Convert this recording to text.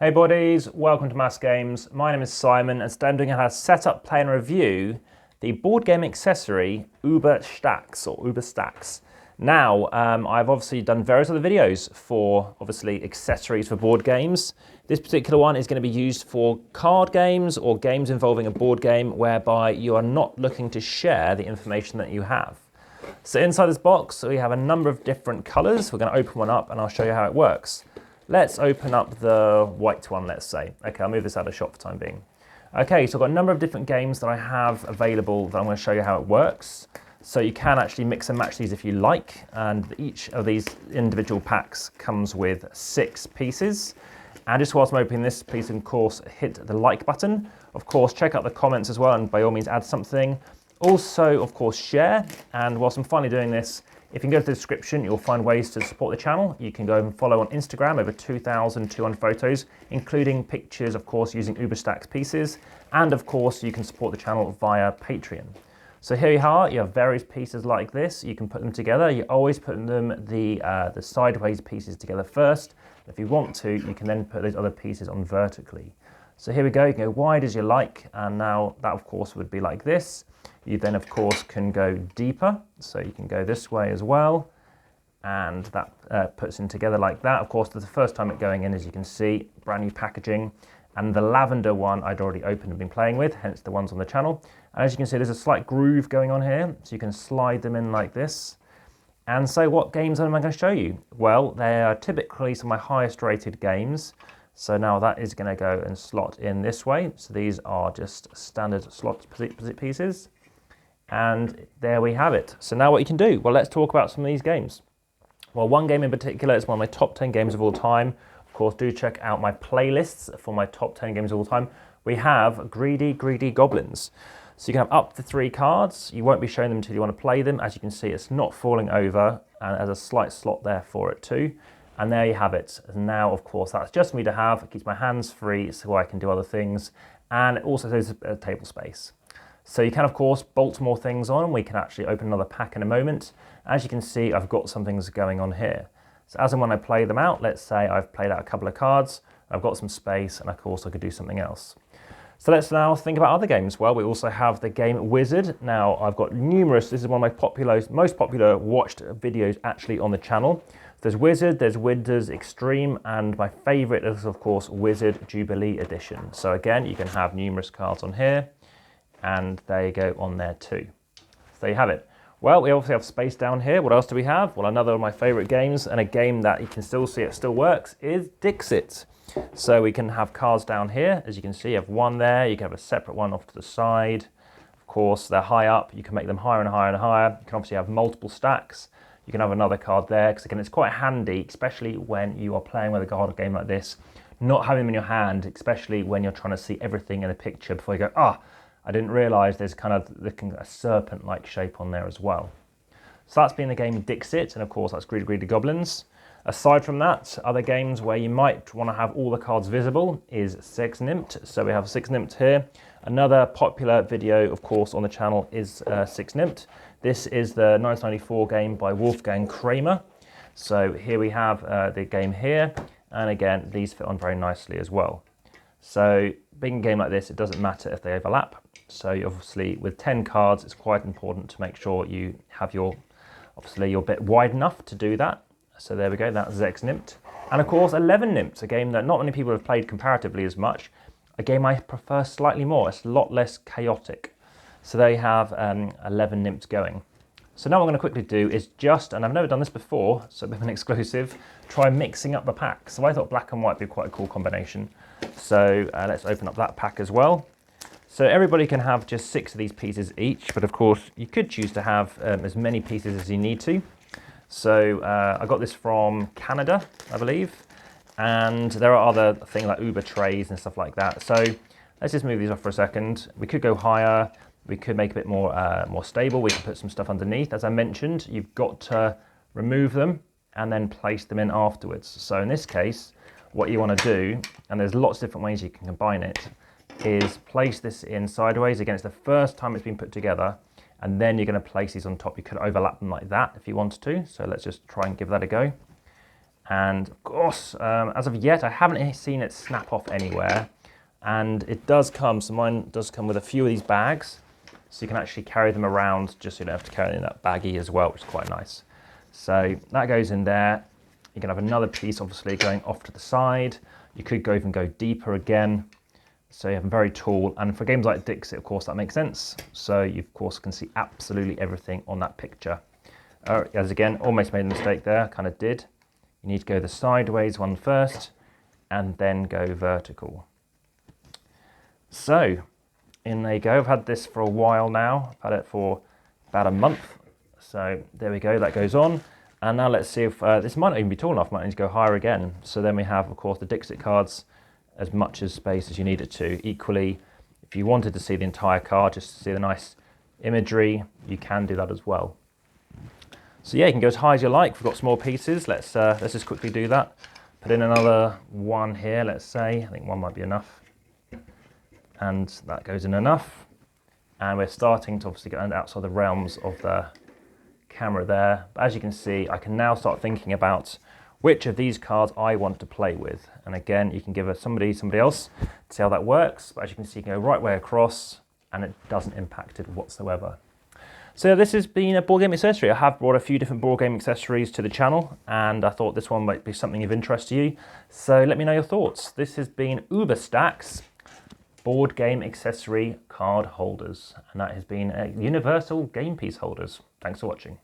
Hey buddies, welcome to AmassGames. My name is Simon and today I'm doing how to set up, play and review the board game accessory UberStax. Now, I've obviously done various other videos for obviously accessories for board games. This particular one is going to be used for card games or games involving a board game whereby you are not looking to share the information that you have. So inside this box we have a number of different colors. We're going to open one up and I'll show you how it works. Let's open up the white one, let's say. Okay, I'll move this out of the shop for the time being. Okay, so I've got a number of different games that I have available that I'm going to show you how it works. So you can actually mix and match these if you like, and each of these individual packs comes with 6 pieces. And just whilst I'm opening this, please of course hit the like button. Of course, check out the comments as well, and by all means add something. Also, of course, share. And whilst I'm finally doing this, if you can go to the description, you'll find ways to support the channel. You can go and follow on Instagram, over 2,200 photos, including pictures, of course, using UberStax pieces. And of course, you can support the channel via Patreon. So here you are, you have various pieces like this. You can put them together. You always put them the sideways pieces together first. If you want to, you can then put those other pieces on vertically. So here we go, you can go wide as you like. And now that of course would be like this. You then, of course, can go deeper, so you can go this way as well, and that puts in together like that. Of course, the first time it going in, as you can see, brand new packaging, and the lavender one I'd already opened and been playing with, hence the ones on the channel. And as you can see, there's a slight groove going on here, so you can slide them in like this. And so what games am I going to show you? Well, they are typically some of my highest rated games. So now that is going to go and slot in this way. So these are just standard slot pieces. And there we have it. So now what you can do? Well, let's talk about some of these games. Well, one game in particular is one of my top 10 games of all time. Of course, do check out my playlists for my top 10 games of all time. We have Greedy Goblins. So you can have up to 3 cards. You won't be showing them until you want to play them. As you can see, it's not falling over and there's a slight slot there for it too. And there you have it. And now, of course, that's just for me to have. It keeps my hands free so I can do other things. And it also saves table space. So you can, of course, bolt more things on. We can actually open another pack in a moment. As you can see, I've got some things going on here. So as and when I play them out, let's say I've played out a couple of cards, I've got some space, and of course I could do something else. So let's now think about other games. Well, we also have the game Wizard. Now, I've got numerous, this is one of my most popular watched videos actually on the channel. There's Wizard, there's Wizards Extreme, and my favorite is, of course, Wizard Jubilee Edition. So again, you can have numerous cards on here. And there you go on there too. So there you have it. Well, we obviously have space down here. What else do we have? Well, another of my favorite games, and a game that you can still see it still works, is Dixit. So we can have cards down here. As you can see, you have one there. You can have a separate one off to the side. Of course, they're high up. You can make them higher and higher and higher. You can obviously have multiple stacks. You can have another card there, because again, it's quite handy, especially when you are playing with a card game like this, not having them in your hand, especially when you're trying to see everything in a picture before you go, I didn't realise there's kind of looking a serpent-like shape on there as well. So that's been the game Dixit, and of course that's Greedy Goblins. Aside from that, other games where you might want to have all the cards visible is Six Nimmt. So we have Six Nimmt here. Another popular video, of course, on the channel is Six Nimmt. This is the 1994 game by Wolfgang Kramer. So here we have the game here, and again, these fit on very nicely as well. So being a game like this, it doesn't matter if they overlap. So obviously with 10 cards, it's quite important to make sure you have your bit wide enough to do that. So there we go, that's Six Nimmt. And of course 11 Nimmt, a game that not many people have played comparatively as much. A game I prefer slightly more, it's a lot less chaotic. So they have 11 Nimmt going. So now what I'm going to quickly do is and I've never done this before, so a bit of an exclusive, try mixing up the pack. So I thought black and white would be quite a cool combination. So let's open up that pack as well. So everybody can have just 6 of these pieces each, but of course you could choose to have as many pieces as you need to. So I got this from Canada, I believe, and there are other things like Uber trays and stuff like that. So let's just move these off for a second. We could go higher, we could make a bit more stable, we can put some stuff underneath. As I mentioned, you've got to remove them and then place them in afterwards. So in this case, what you want to do, and there's lots of different ways you can combine it, is place this in sideways. Again, it's the first time it's been put together, and then you're going to place these on top. You could overlap them like that if you wanted to. So let's just try and give that a go. And of course, as of yet, I haven't seen it snap off anywhere. And it does come, so mine does come with a few of these bags. So you can actually carry them around, just so you don't have to carry them in that baggie as well, which is quite nice. So that goes in there. You can have another piece, obviously, going off to the side. You could even go deeper again. So you have a very tall, and for games like Dixit, of course, that makes sense. So you, of course, can see absolutely everything on that picture. As again, almost made a mistake there, kind of did. You need to go the sideways one first, and then go vertical. So, in there you go. I've had this for a while now. I've had it for about a month. So there we go, that goes on. And now let's see if, this might not even be tall enough, might need to go higher again. So then we have, of course, the Dixit cards, as much as space as you need it to. Equally, if you wanted to see the entire card, just to see the nice imagery, you can do that as well. So yeah, you can go as high as you like. We've got some more pieces. Let's just quickly do that. Put in another one here, let's say. I think one might be enough. And that goes in enough. And we're starting to obviously get outside the realms of the camera there. But as you can see, I can now start thinking about which of these cards I want to play with. And again, you can give somebody else to see how that works. But as you can see, you can go right way across and it doesn't impact it whatsoever. So this has been a board game accessory. I have brought a few different board game accessories to the channel, and I thought this one might be something of interest to you. So let me know your thoughts. This has been UberStax board game accessory card holders, and that has been universal game piece holders. Thanks for watching.